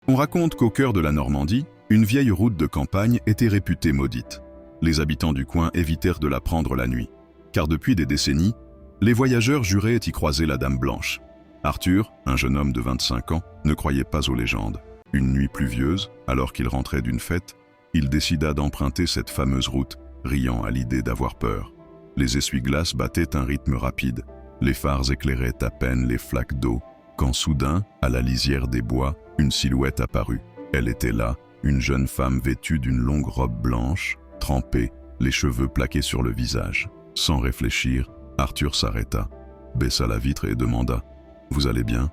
On raconte qu'au cœur de la Normandie, une vieille route de campagne était réputée maudite. Les habitants du coin évitèrent de la prendre la nuit, car depuis des décennies, les voyageurs juraient y croiser la Dame Blanche. Arthur, un jeune homme de 25 ans, ne croyait pas aux légendes. Une nuit pluvieuse, alors qu'il rentrait d'une fête, il décida d'emprunter cette fameuse route, riant à l'idée d'avoir peur. Les essuie-glaces battaient un rythme rapide, les phares éclairaient à peine les flaques d'eau, quand soudain, à la lisière des bois, une silhouette apparut. Elle était là, une jeune femme vêtue d'une longue robe blanche, trempée, les cheveux plaqués sur le visage. Sans réfléchir, Arthur s'arrêta, baissa la vitre et demanda « Vous allez bien?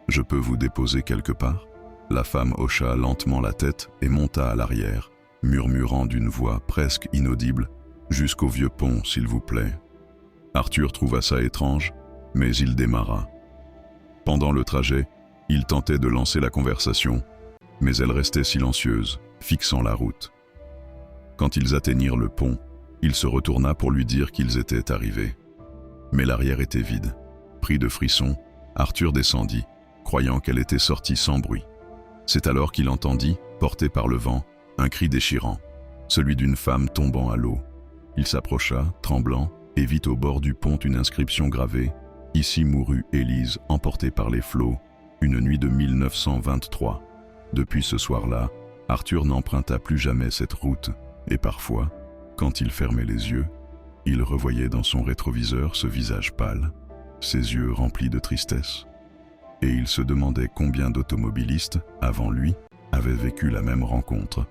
Je peux vous déposer quelque part ?» La femme hocha lentement la tête et monta à l'arrière, murmurant d'une voix presque inaudible « Jusqu'au vieux pont, s'il vous plaît. » Arthur trouva ça étrange, mais il démarra. Pendant le trajet, il tentait de lancer la conversation, mais elle restait silencieuse, fixant la route. Quand ils atteignirent le pont, il se retourna pour lui dire qu'ils étaient arrivés. Mais l'arrière était vide. Pris de frissons, Arthur descendit, croyant qu'elle était sortie sans bruit. C'est alors qu'il entendit, porté par le vent, un cri déchirant, celui d'une femme tombant à l'eau. Il s'approcha, tremblant, et vit au bord du pont une inscription gravée « Ici mourut Élise, emportée par les flots, une nuit de 1923 ». Depuis ce soir-là, Arthur n'emprunta plus jamais cette route, et parfois, quand il fermait les yeux, il revoyait dans son rétroviseur ce visage pâle, ses yeux remplis de tristesse, et il se demandait combien d'automobilistes, avant lui, avaient vécu la même rencontre.